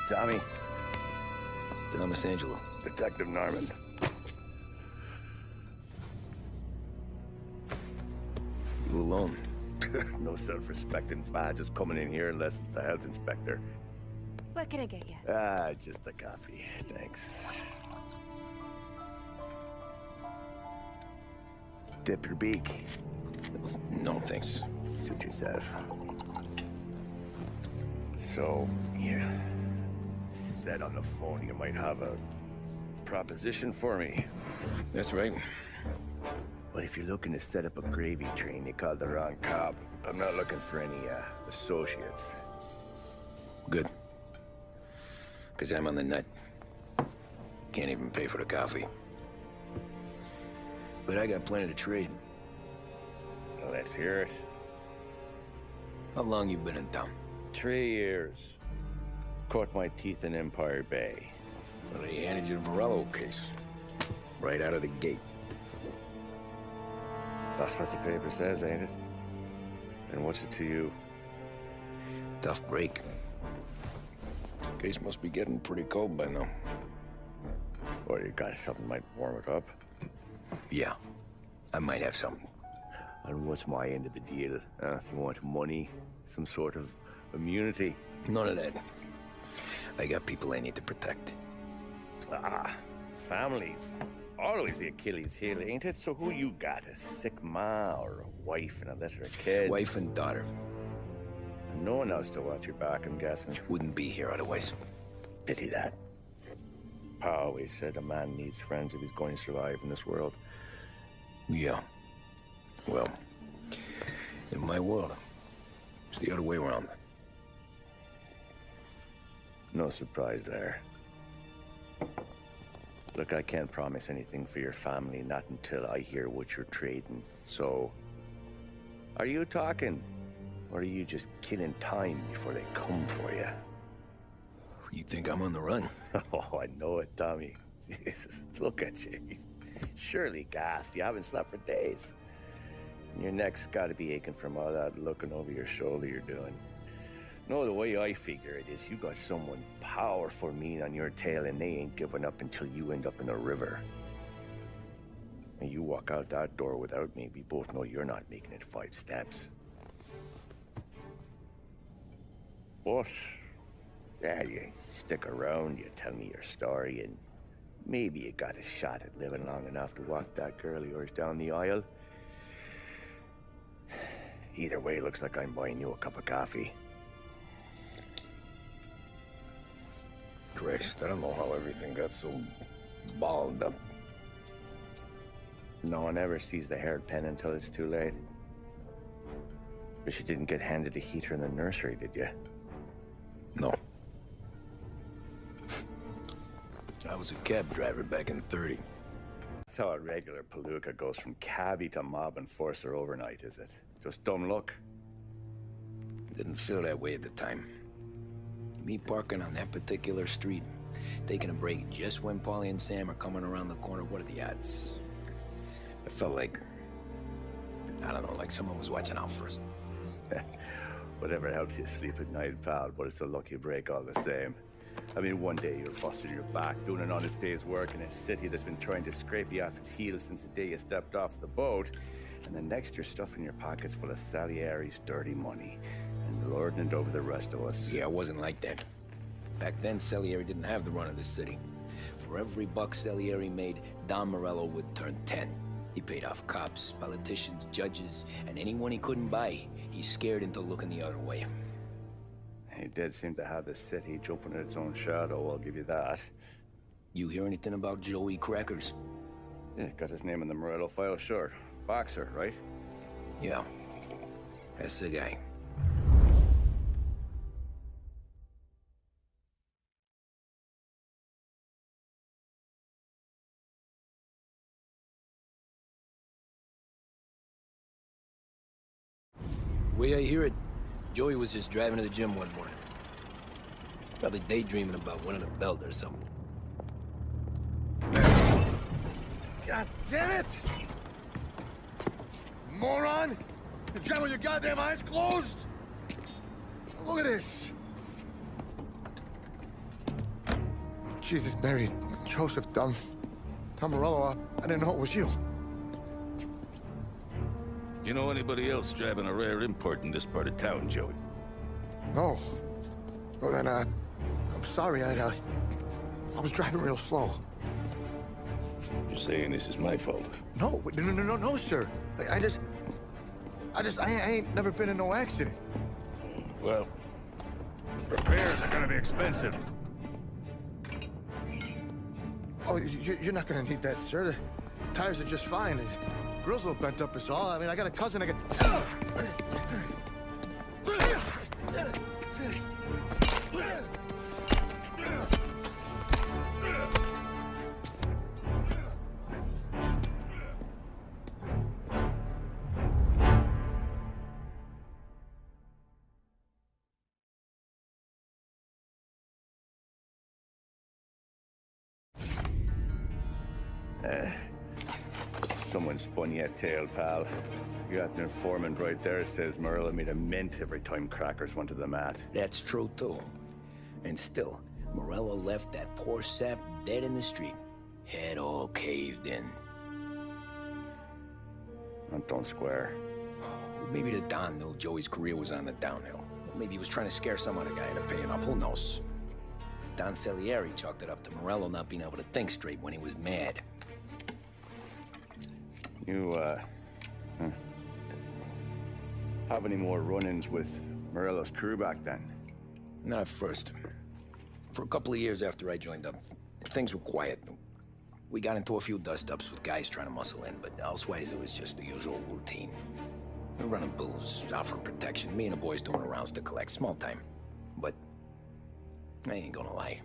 Tommy. Thomas Angelo. Detective Norman. You alone? No self-respecting badges coming in here unless it's the health inspector. What can I get you? Just a coffee. Thanks. Dip your beak. No, thanks. Suit yourself. So, you said on the phone you might have a proposition for me. That's right. Well, if you're looking to set up a gravy train, you called the wrong cop. I'm not looking for any, associates. Good. Because I'm on the nut. Can't even pay for the coffee. But I got plenty to trade. Well, let's hear it. How long you been in town? 3 years. Caught my teeth in Empire Bay. Well, they handed you the Morello case. Right out of the gate. That's what the paper says, ain't it? And what's it to you? Tough break. Case must be getting pretty cold by now. Or you got something might warm it up? Yeah, I might have something. And what's my end of the deal? You want money? Some sort of immunity? None of that. I got people I need to protect. Families. Always the Achilles heel, ain't it? So who you got? A sick ma or a wife and a litter of kids? Wife and daughter. And no one else to watch your back, I'm guessing. Wouldn't be here otherwise. Pity that. Pa always said a man needs friends if he's going to survive in this world. Yeah. Well, in my world, it's the other way around. No surprise there. Look, I can't promise anything for your family, not until I hear what you're trading. So, are you talking? Or are you just killing time before they come for you? You think I'm on the run? Oh, I know it, Tommy. Jesus, look at you. Surely gassed. You haven't slept for days. And your neck's got to be aching from all that looking over your shoulder you're doing. No, the way I figure it is you got someone powerful mean on your tail and they ain't giving up until you end up in the river. And you walk out that door without me, we both know you're not making it 5 steps. But, yeah, you stick around, you tell me your story, and maybe you got a shot at living long enough to walk that girl of yours down the aisle. Either way, looks like I'm buying you a cup of coffee. Christ, I don't know how everything got so balled up. No one ever sees the hairpin until it's too late. But you didn't get handed a heater in the nursery, did you? No. I was a cab driver back in 30. That's how a regular palooka goes from cabbie to mob enforcer overnight, is it? Just dumb luck? Didn't feel that way at the time. Me parking on that particular street, taking a break just when Paulie and Sam are coming around the corner, what are the odds? I felt like, I don't know, like someone was watching out for us. Whatever helps you sleep at night, pal, but it's a lucky break all the same. I mean, one day you're busting your back, doing an honest day's work in a city that's been trying to scrape you off its heels since the day you stepped off the boat, and the next you're stuffing your pockets full of Salieri's dirty money and lording it over the rest of us. Yeah, it wasn't like that. Back then, Salieri didn't have the run of the city. For every buck Salieri made, Don Morello would turn 10. He paid off cops, politicians, judges, and anyone he couldn't buy, he scared into looking the other way. He did seem to have the city jumping at its own shadow, I'll give you that. You hear anything about Joey Crackers? Yeah, got his name in the Morello file, sure. Boxer, right? Yeah, that's the guy. Way I hear it, Joey was just driving to the gym one morning. Probably daydreaming about winning a belt or something. God damn it! Moron! You drive with your goddamn eyes closed? Look at this! Jesus, Mary, Joseph, Tom Morello, I didn't know it was you. You know anybody else driving a rare import in this part of town, Joey? No. Well, then, I'm sorry, I was driving real slow. You're saying this is my fault? No, no, sir. I ain't never been in no accident. Well, repairs are gonna be expensive. Oh, you're not gonna need that, sir. The tires are just fine. The grill's a little bent up is all. I mean, I got a cousin I can... Someone spun you a tail, pal. You got an informant right there says Morello made a mint every time crackers went to the mat. That's true, too. And still, Morello left that poor sap dead in the street. Head all caved in. That don't square. Maybe the Don knew Joey's career was on the downhill. Or maybe he was trying to scare some other guy into paying up. Who knows? Don Salieri chalked it up to Morello not being able to think straight when he was mad. You, have any more run-ins with Morello's crew back then? Not at first. For a couple of years after I joined up, things were quiet. We got into a few dust-ups with guys trying to muscle in, but elsewise it was just the usual routine. We were running booze, offering protection, me and the boys doing rounds to collect small time. But I ain't gonna lie.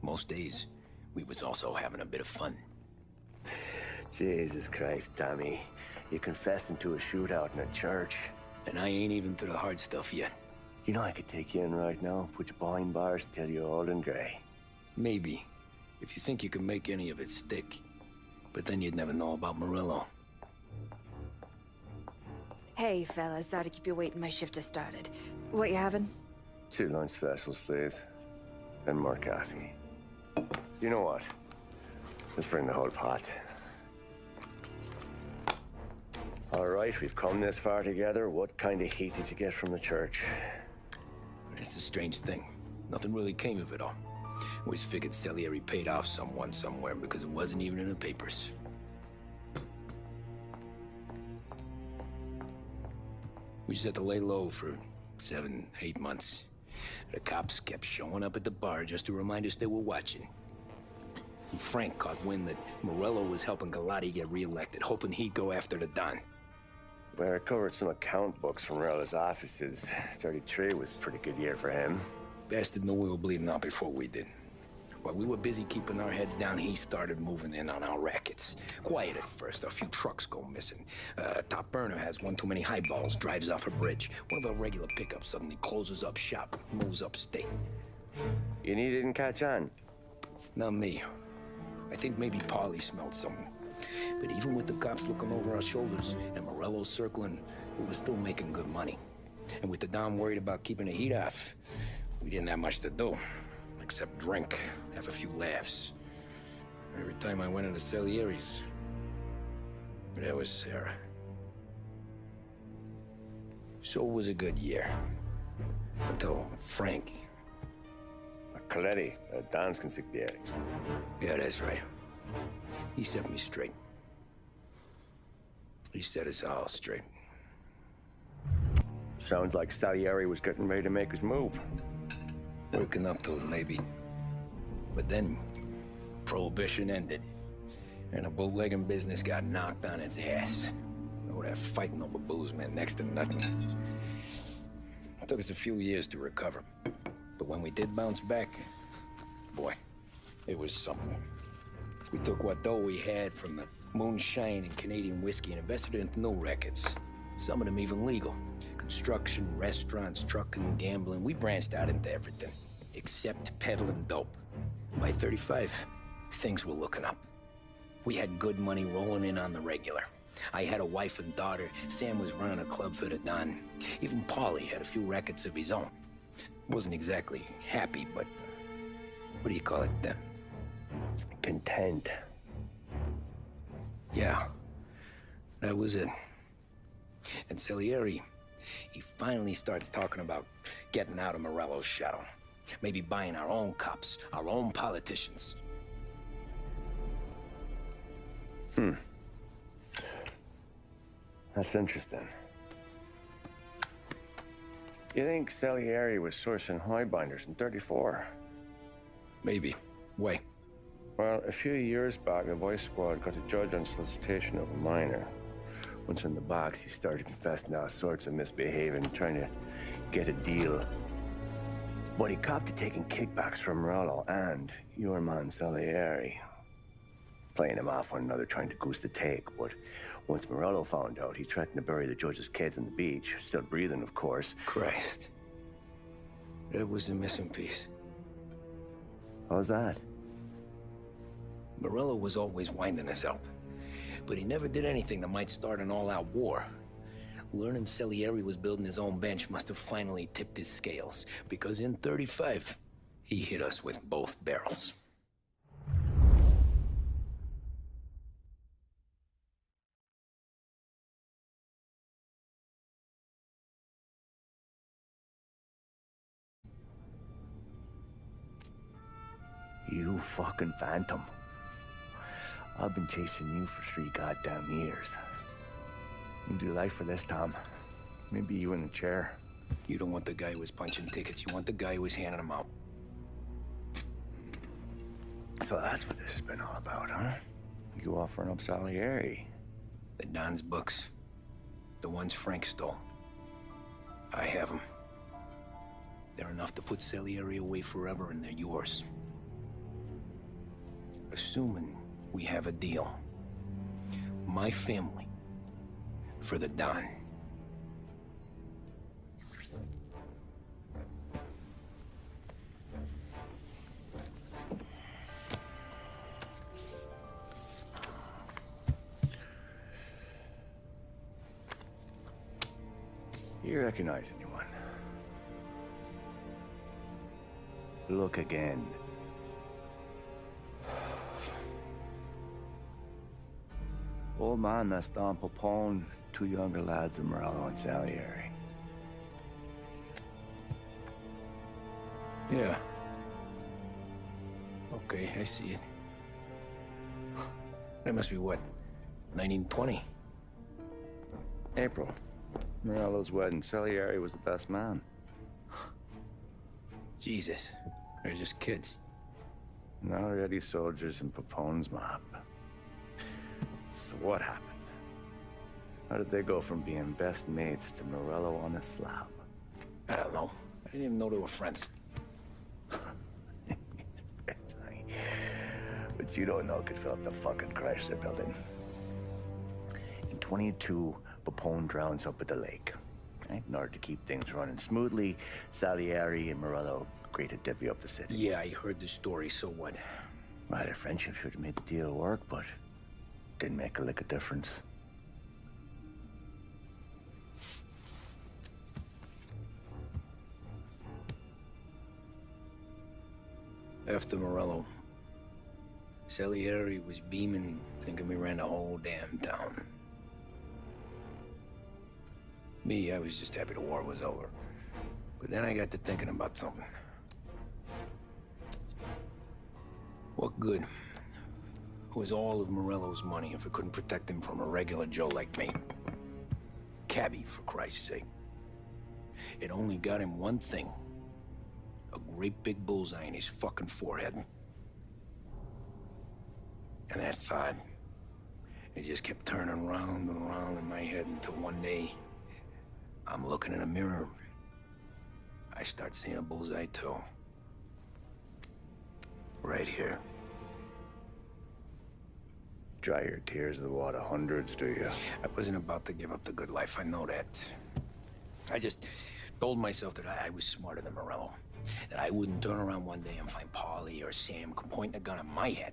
Most days, we was also having a bit of fun. Jesus Christ, Tommy. You confessing to a shootout in a church. And I ain't even to the hard stuff yet. You know I could take you in right now, put you behind bars and tell you old and grey. Maybe, if you think you can make any of it stick. But then you'd never know about Morello. Hey, fellas. Sorry to keep you waiting. My shift just started. What you having? 2 lunch specials, please. And more coffee. You know what? Let's bring the whole pot. All right, we've come this far together. What kind of heat did you get from the church? It's a strange thing. Nothing really came of it all. Always figured Salieri paid off someone somewhere because it wasn't even in the papers. We just had to lay low for 7, 8 months. The cops kept showing up at the bar just to remind us they were watching. And Frank caught wind that Morello was helping Galati get reelected, hoping he'd go after the Don. Well, I recovered some account books from Morello's offices. 33 was a pretty good year for him. Bastard knew we were bleeding out before we did. While we were busy keeping our heads down, he started moving in on our rackets. Quiet at first, a few trucks go missing. Top burner has one too many highballs, drives off a bridge. One of our regular pickups suddenly closes up shop, moves upstate. You didn't catch on? Not me. I think maybe Paulie smelled something. But even with the cops looking over our shoulders and Morello circling, we were still making good money. And with the Don worried about keeping the heat off, we didn't have much to do. Except drink, have a few laughs. Every time I went into Salieri's, there was Sarah. So it was a good year. Until Frank. Coletti, Don's consigliere. Yeah, that's right. He set me straight. He set us all straight. Sounds like Salieri was getting ready to make his move. Working up to it, maybe. But then, Prohibition ended. And the bootlegging business got knocked on its ass. Oh, that fighting over booze meant next to nothing. It took us a few years to recover. But when we did bounce back, boy, it was something. We took what dough we had from the moonshine and Canadian whiskey and invested it into new rackets. Some of them even legal. Construction, restaurants, trucking, gambling. We branched out into everything, except peddling dope. By 35, things were looking up. We had good money rolling in on the regular. I had a wife and daughter. Sam was running a club for the Don. Even Paulie had a few rackets of his own. He wasn't exactly happy, but What do you call it then? Content. Yeah, that was it. And Salieri, he finally starts talking about getting out of Morello's shadow. Maybe buying our own cops, our own politicians. That's interesting. You think Salieri was sourcing highbinders in 34? Maybe. Why? Well, a few years back, the Vice Squad got a judge on solicitation of a minor. Once in the box, he started confessing to all sorts of misbehaving, trying to get a deal. But he copped to taking kickbacks from Morello and your man Salieri. Playing him off one another, trying to goose the take. But once Morello found out, he threatened to bury the judge's kids on the beach. Still breathing, of course. Christ. That was the missing piece. How's that? Morello was always winding us up. But he never did anything that might start an all-out war. Learning Salieri was building his own bench must have finally tipped his scales. Because in 35, he hit us with both barrels. You fucking phantom. I've been chasing you for 3 goddamn years. You do life for this, Tom. Maybe you in the chair. You don't want the guy who was punching tickets. You want the guy who was handing them out. So that's what this has been all about, huh? You offering up Salieri. The Don's books. The ones Frank stole. I have them. They're enough to put Salieri away forever, and they're yours. Assuming we have a deal. My family for the Don. You recognize anyone? Look again. Old man, that's Don Popone, 2 younger lads of Morello and Salieri. Yeah. Okay, I see it. That must be what, 1920? April. Morello's wedding. Salieri was the best man. Jesus, they're just kids. Now already soldiers in Popone's mob. So what happened? How did they go from being best mates to Morello on a slab? I don't know. I didn't even know they were friends. But you don't know could fill up the fucking Chrysler building. In 22, Popone drowns up at the lake. Right? In order to keep things running smoothly, Salieri and Morello agreed to divvy up the city. Yeah, I heard the story, so what? Well, their friendship should have made the deal work, but didn't make a lick of difference. After Morello, Salieri was beaming, thinking we ran the whole damn town. Me, I was just happy the war was over. But then I got to thinking about something. What good was all of Morello's money if it couldn't protect him from a regular Joe like me? Cabbie, for Christ's sake. It only got him one thing. A great big bullseye in his fucking forehead. And that thought, it just kept turning round and round in my head until one day, I'm looking in a mirror. I start seeing a bullseye too. Right here. Dry your tears with water hundreds, do you? I wasn't about to give up the good life, I know that. I just told myself that I was smarter than Morello. That I wouldn't turn around one day and find Paulie or Sam pointing a gun at my head.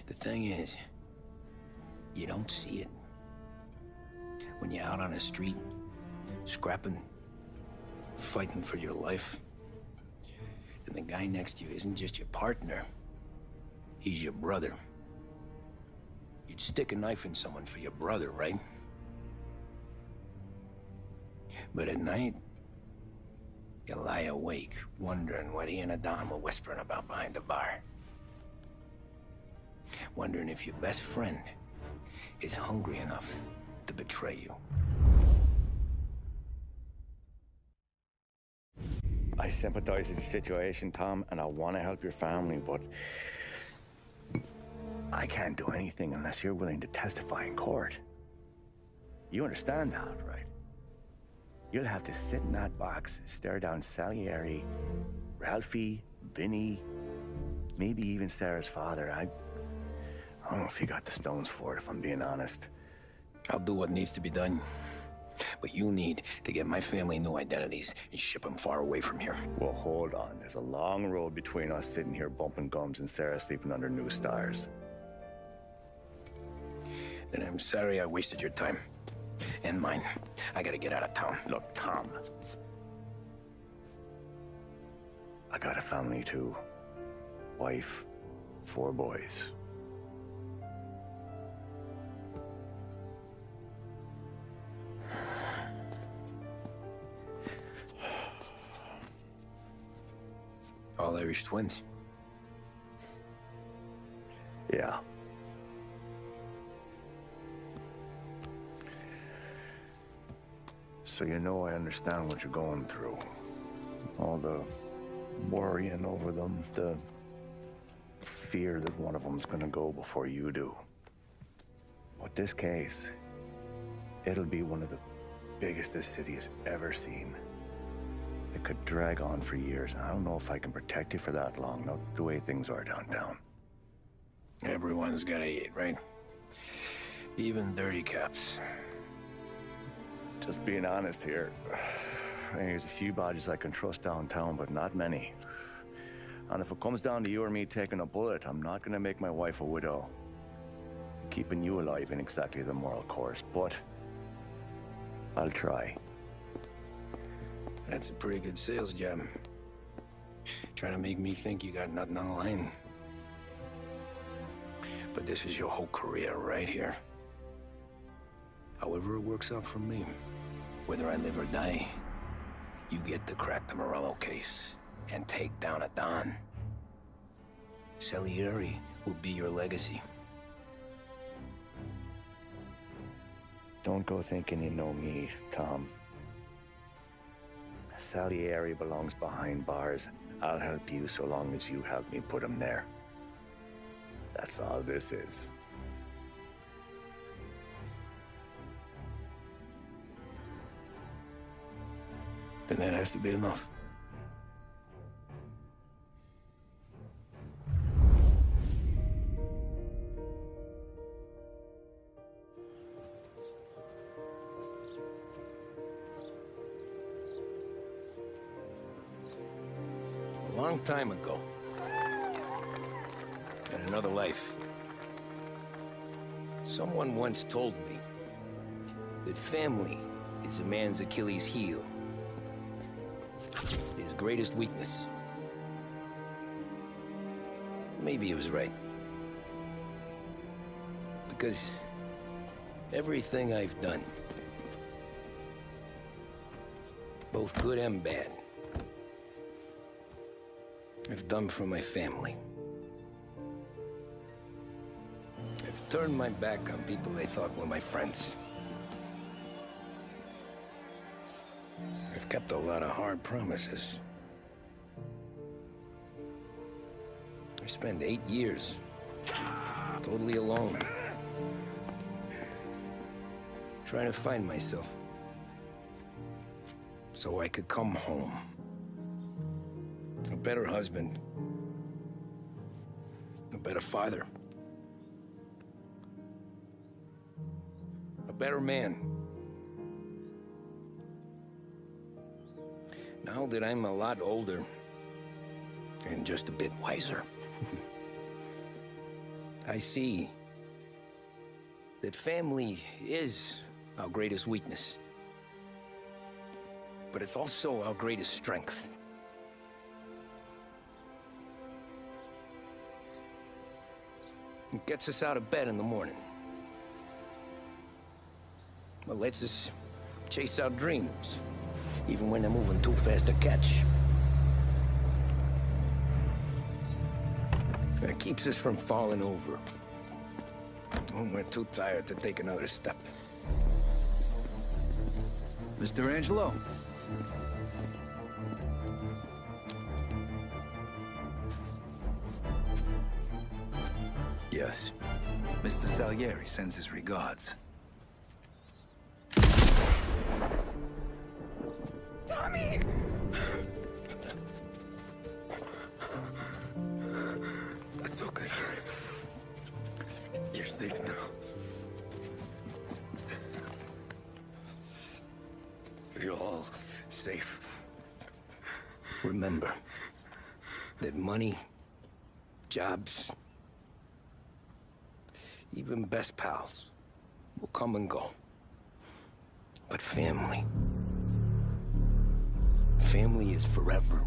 The thing is, you don't see it. When you're out on the street, scrapping, fighting for your life, then the guy next to you isn't just your partner. He's your brother. You'd stick a knife in someone for your brother, right? But at night, you lie awake, wondering what he and Adon were whispering about behind the bar. Wondering if your best friend is hungry enough to betray you. I sympathize with the situation, Tom, and I want to help your family, but I can't do anything unless you're willing to testify in court. You understand that, right? You'll have to sit in that box, stare down Salieri, Ralphie, Vinny, maybe even Sarah's father. I don't know if you got the stones for it, if I'm being honest. I'll do what needs to be done. But you need to get my family new identities and ship them far away from here. Well, hold on. There's a long road between us sitting here bumping gums and Sarah sleeping under new stars. Then I'm sorry I wasted your time. And mine. I gotta get out of town. Look, Tom. I got a family too. Wife, 4 boys. All Irish twins. Yeah. So you know I understand what you're going through. All the worrying over them, the fear that one of them's gonna go before you do. But this case, it'll be one of the biggest this city has ever seen. It could drag on for years, and I don't know if I can protect you for that long, not the way things are downtown. Everyone's gotta eat, right? Even dirty cops. Just being honest here, there's a few bodies I can trust downtown, but not many. And if it comes down to you or me taking a bullet, I'm not gonna make my wife a widow. Keeping you alive ain't exactly the moral course, but I'll try. That's a pretty good sales job. Trying to make me think you got nothing on the line. But this is your whole career right here. However it works out for me, whether I live or die, you get to crack the Morello case and take down Adon. Salieri will be your legacy. Don't go thinking you know me, Tom. Salieri belongs behind bars. I'll help you so long as you help me put him there. That's all this is. Then that has to be enough. A long time ago, in another life, someone once told me that family is a man's Achilles heel, his greatest weakness. Maybe he was right. Because everything I've done, both good and bad, I've done for my family. I've turned my back on people they thought were my friends. I've kept a lot of hard promises. I spent 8 years totally alone, trying to find myself so I could come home. A better husband, a better father, a better man. Now that I'm a lot older and just a bit wiser, I see that family is our greatest weakness, but it's also our greatest strength. It gets us out of bed in the morning. It lets us chase our dreams, even when they're moving too fast to catch. It keeps us from falling over when we're too tired to take another step. Mr. Angelo? Yes. Mr. Salieri sends his regards. Tommy! It's okay. You're safe now. You're all safe. Remember that money, jobs, even best pals will come and go. But family is forever.